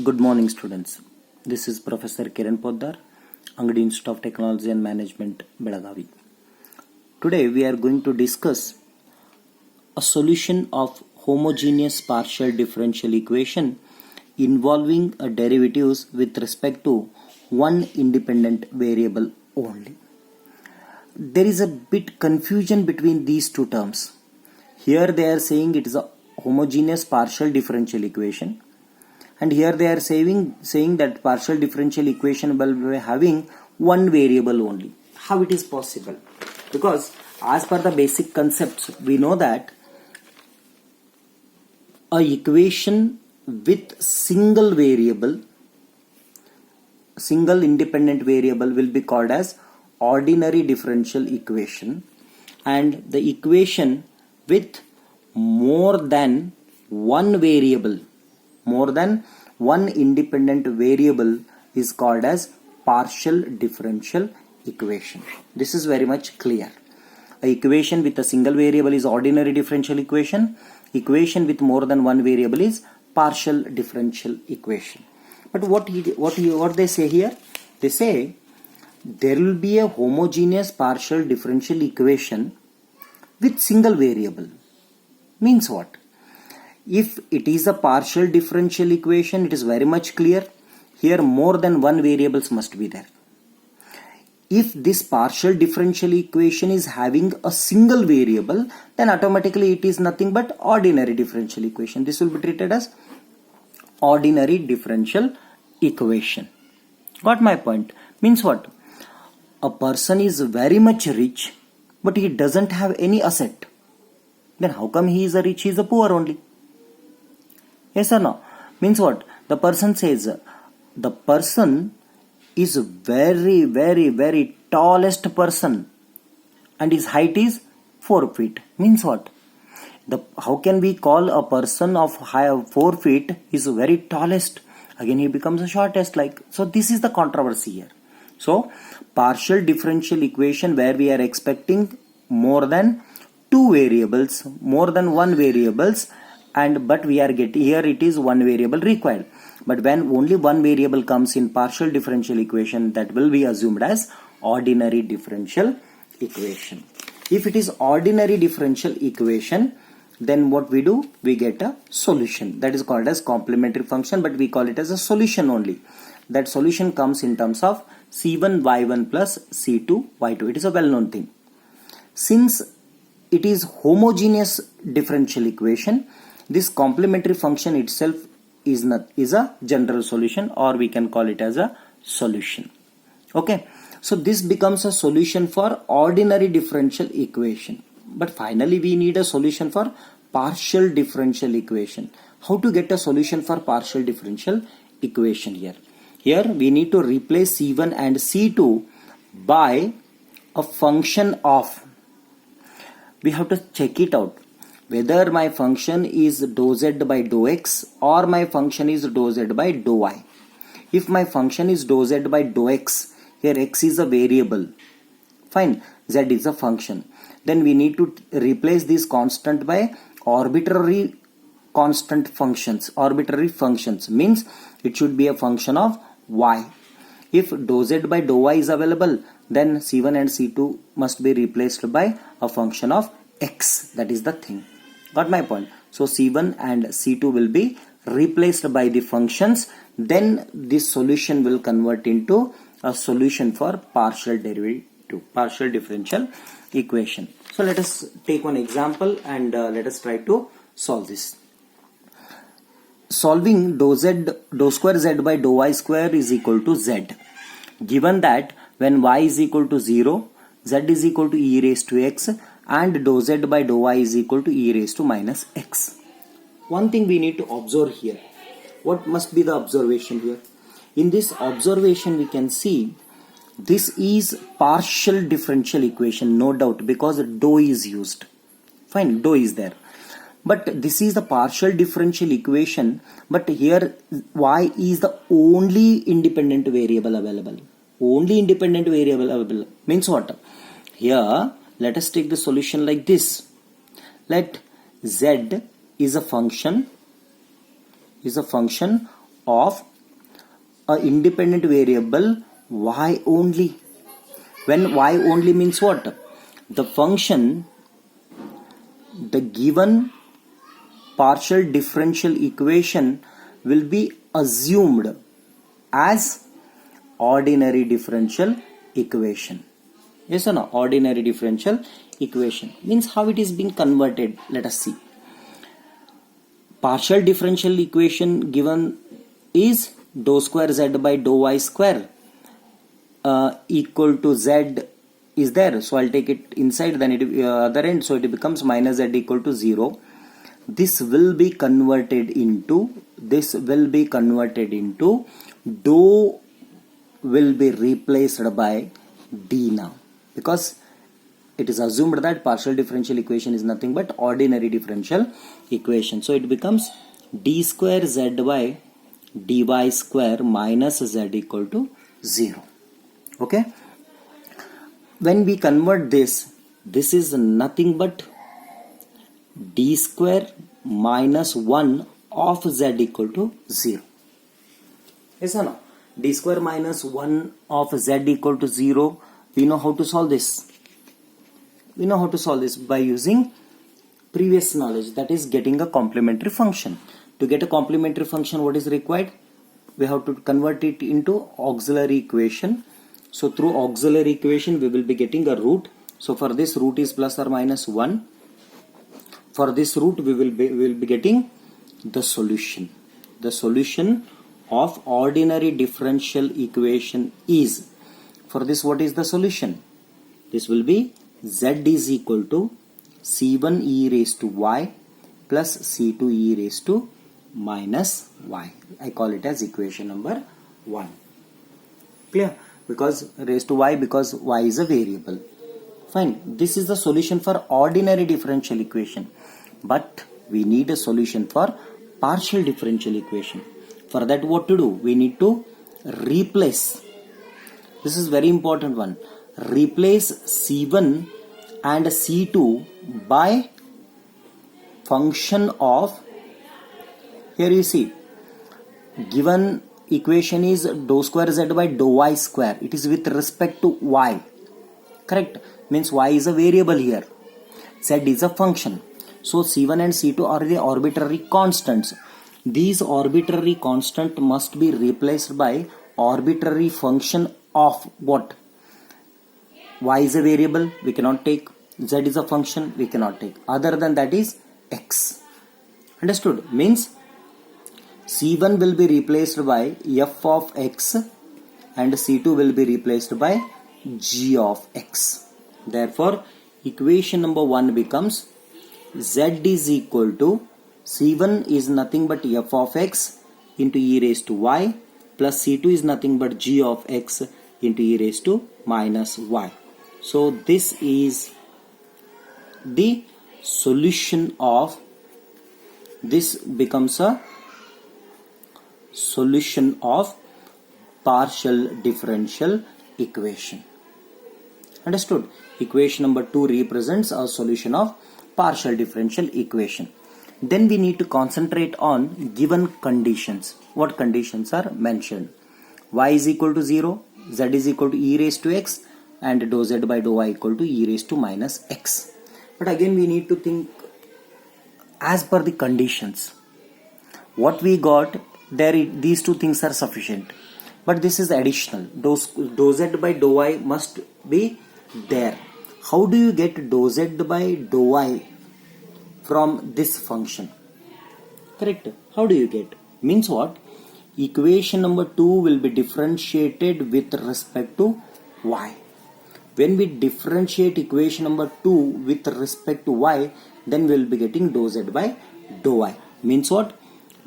Good morning, students. This is Professor Kiran Poddar, Angadi Institute of Technology and Management, Belagavi. Today we are going to discuss a solution of homogeneous partial differential equation involving a derivatives with respect to one independent variable only. There is a bit confusion between these two terms. Here they are saying it is a homogeneous partial differential equation, and here they are saying that partial differential equation will be having one variable only. How it is possible? Because as per the basic concepts, we know that a equation with single independent variable will be called as ordinary differential equation, and the equation with more than one independent variable is called as partial differential equation. This is very much clear. A equation with a single variable is ordinary differential equation. Equation with more than one variable is partial differential equation. But what they say here? They say there will be a homogeneous partial differential equation with single variable. Means what? If it is a partial differential equation, it is very much clear. Here more than one variables must be there. If this partial differential equation is having a single variable, then automatically it is nothing but ordinary differential equation. This will be treated as ordinary differential equation. Got my point? Means what? A person is very much rich, but he doesn't have any asset. Then how come he is a rich? He is a poor only. Yes or no? Means what? The person says the person is very tallest person and his height is 4 feet. Means what? How can we call a person of 4 feet is very tallest? Again he becomes the shortest like. So this is the controversy here. So partial differential equation where we are expecting more than one variables, but we are getting here it is one variable required. But when only one variable comes in partial differential equation, that will be assumed as ordinary differential equation. If it is ordinary differential equation, then what we do? We get a solution that is called as complementary function, but we call it as a solution only. That solution comes in terms of C1y1 plus C2y2. It is a well-known thing. Since it is homogeneous differential equation, this complementary function itself is a general solution, or we can call it as a solution. Okay, so this becomes a solution for ordinary differential equation. But finally we need a solution for partial differential equation. How to get a solution for partial differential equation here? Here we need to replace C1 and C2 by a function of. We have to check it out whether my function is dou z by dou x or my function is dou z by dou y. If my function is dou z by dou x, here x is a variable, fine, z is a function, then we need to replace this constant by arbitrary functions means it should be a function of y. If dou z by dou y is available, then C1 and C2 must be replaced by a function of x. That is the thing. Got my point? So C1 and C2 will be replaced by the functions. Then this solution will convert into a solution for partial differential equation. So let us take one example and let us try to solve this. Solving dou square z by dou y square is equal to z. Given that when y is equal to 0, z is equal to e raised to x, and dou z by dou y is equal to e raised to minus x. One thing we need to observe here. What must be the observation here? In this observation we can see this is partial differential equation, no doubt, because dou is used. Fine, dou is there. But this is the partial differential equation, but here y is the only independent variable available. Means what? Here let us take the solution like this. Let z is a function of a independent variable y only. When y only means what? The function, the given partial differential equation will be assumed as ordinary differential equation. Yes or no? Ordinary differential equation means how it is being converted. Let us see. Partial differential equation given is dou square z by dou y square equal to z is there. So I'll take it inside, then it other end, so it becomes minus z equal to 0. This will be converted into dou will be replaced by d now, because it is assumed that partial differential equation is nothing but ordinary differential equation. So it becomes d square zy dy square minus z equal to 0. Okay. When we convert this is nothing but d square minus 1 of z equal to 0. Yes or no? D square minus 1 of z equal to 0. We know how to solve this. We know how to solve this by using previous knowledge, that is getting a complementary function. To get a complementary function, what is required? We have to convert it into auxiliary equation. So through auxiliary equation we will be getting a root. So for this, root is plus or minus 1. For this root we will be getting the solution. The solution of ordinary differential equation is, for this what is the solution? This will be z is equal to c1 e raised to y plus c2 e raised to minus y. I call it as equation number 1. Clear? Because raised to y, because y is a variable. Fine. This is the solution for ordinary differential equation. But we need a solution for partial differential equation. For that, what to do? We need to replace. This is very important one. Replace c1 and c2 by function of, here you see, given equation is dou square z by dou y square. It is with respect to y. Correct? Means y is a variable here. Z is a function. So c1 and c2 are the arbitrary constants. These arbitrary constant must be replaced by arbitrary function of what? Y is a variable, we cannot take. Z is a function, we cannot take. Other than that is x. Understood? Means c1 will be replaced by f of x and c2 will be replaced by g of x. Therefore, equation number 1 becomes z is equal to c1 is nothing but f of x into e raised to y plus c2 is nothing but g of x into e raised to minus y. So this is the solution of, this becomes a solution of partial differential equation. Understood? Equation number 2 represents a solution of partial differential equation. Then we need to concentrate on given conditions. What conditions are mentioned? Y is equal to 0, z is equal to e raised to x, and dou z by dou y equal to e raised to minus x. But again we need to think as per the conditions. What we got there, these two things are sufficient. But this is additional. Dou z by dou y must be there. How do you get dou z by dou y from this function? Correct? How do you get? Means what? Equation number 2 will be differentiated with respect to y. When we differentiate equation number 2 with respect to y, then we will be getting dou z by dou y. Means what?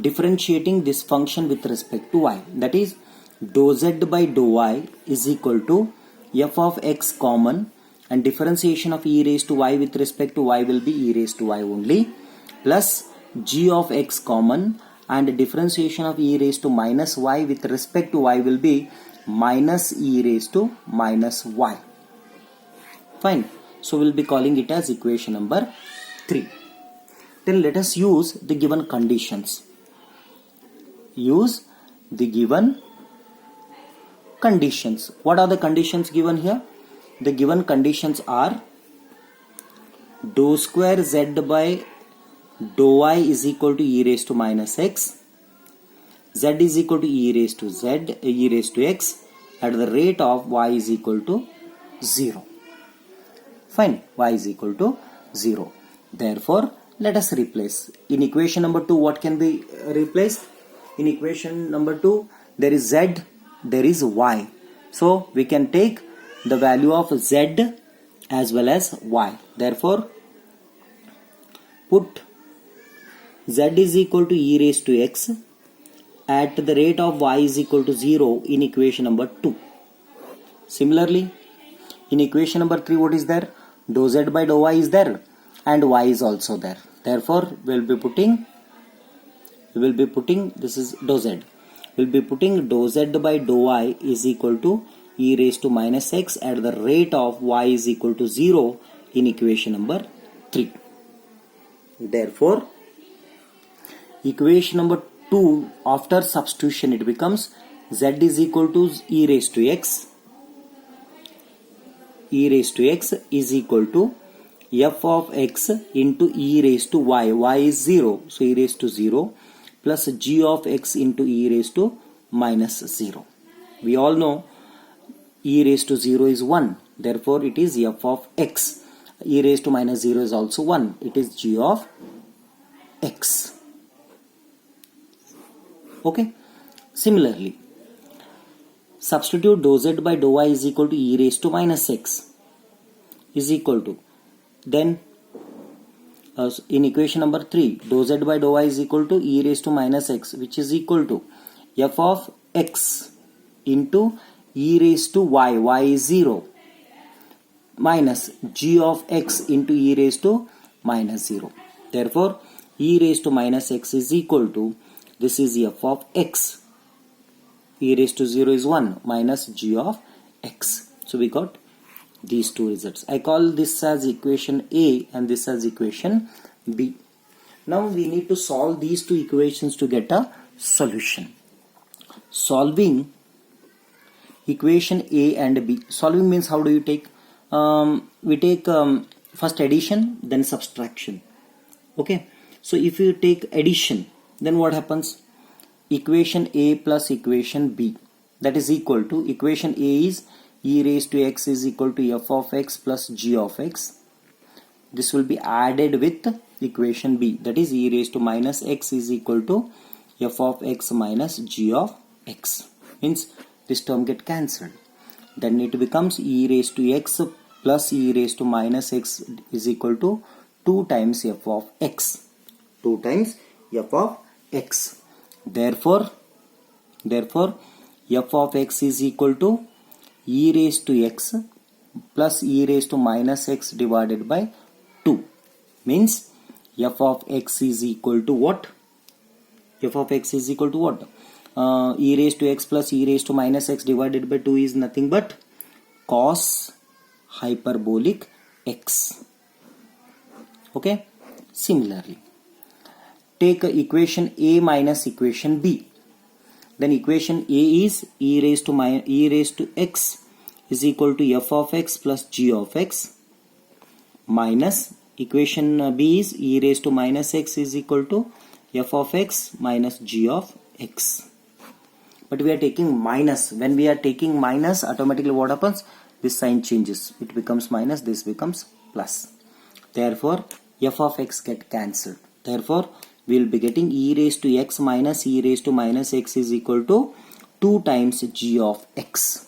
Differentiating this function with respect to y. That is, dou z by dou y is equal to f of x common, and differentiation of e raised to y with respect to y will be e raised to y only, plus g of x common, and differentiation of e raised to minus y with respect to y will be minus e raised to minus y. Fine. So we'll be calling it as equation number 3. Then let us use the given conditions. Use the given conditions. What are the conditions given here? The given conditions are dou square z by dou y is equal to e raised to minus x, z is equal to e raised to x at the rate of y is equal to 0. Fine, y is equal to 0. Therefore, let us replace. In equation number 2, what can be replaced? In equation number 2, there is z, there is y. So, we can take the value of z as well as y. Therefore, put z is equal to e raised to x at the rate of y is equal to 0 in equation number 2. Similarly, in equation number 3, what is there? Dou z by dou y is there and y is also there. Therefore, we will be putting this is dou z. We will be putting dou z by dou y is equal to e raised to minus x at the rate of y is equal to 0 in equation number 3. Therefore, equation number 2, after substitution, it becomes z is equal to e raised to x. E raised to x is equal to f of x into e raised to y. Y is 0, so e raised to 0 plus g of x into e raised to minus 0. We all know e raised to 0 is 1. Therefore, it is f of x. E raised to minus 0 is also 1. It is g of x. Okay. Similarly, substitute dou z by dou y is equal to e raised to minus x is equal to, then in equation number 3, dou z by dou y is equal to e raised to minus x, which is equal to f of x into e raised to y, y is 0, minus g of x into e raised to minus 0. Therefore, e raised to minus x is equal to, this is f of x, e raised to 0 is 1 minus g of x. So we got these two results. I call this as equation A and this as equation B. Now we need to solve these two equations to get a solution. Solving equation A and B. Solving means how do you take? We take first addition, then subtraction. Okay. So if you take addition, then what happens? Equation A plus equation B, that is equal to, equation A is e raised to x is equal to f of x plus g of x. This will be added with equation B, that is e raised to minus x is equal to f of x minus g of x. Means this term get cancelled. Then it becomes e raised to x plus e raised to minus x is equal to 2 times f of x. 2 times f of x. Therefore, f of x is equal to e raised to x plus e raised to minus x divided by 2. Means f of x is equal to what? F of x is equal to what? E raised to x plus e raised to minus x divided by 2 is nothing but cos hyperbolic x. Okay. Similarly, take equation A minus equation B. Then equation A is e raised to x is equal to f of x plus g of x, minus equation B is e raised to minus x is equal to f of x minus g of x. But we are taking minus. When we are taking minus, automatically what happens? This sign changes. It becomes minus, this becomes plus. Therefore, f of x get cancelled. Therefore, we will be getting e raised to x minus e raised to minus x is equal to 2 times g of x.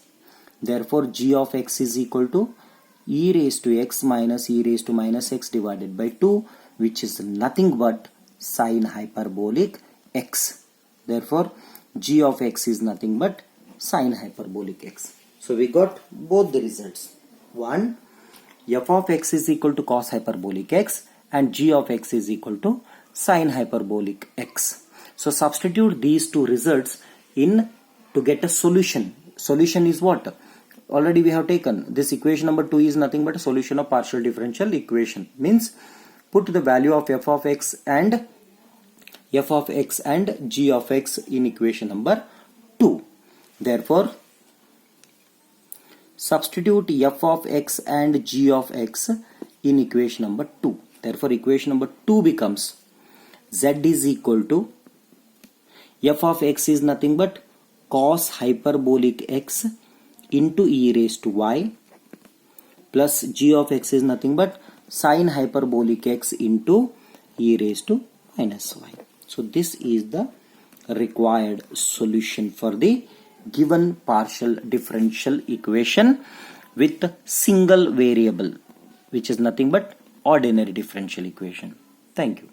Therefore, g of x is equal to e raised to x minus e raised to minus x divided by 2, which is nothing but sine hyperbolic x. Therefore, g of x is nothing but sine hyperbolic x. So we got both the results. One, f of x is equal to cos hyperbolic x and g of x is equal to sine hyperbolic x. So substitute these two results in to get a solution. Solution is what? Already we have taken this equation number 2 is nothing but a solution of partial differential equation. Means put the value of f of x and g of x in equation number Therefore, substitute f of x and g of x in equation number 2. Therefore, equation number 2 becomes z is equal to f of x is nothing but cos hyperbolic x into e raised to y plus g of x is nothing but sin hyperbolic x into e raised to minus y. So this is the required solution for the given partial differential equation with single variable, which is nothing but ordinary differential equation. Thank you.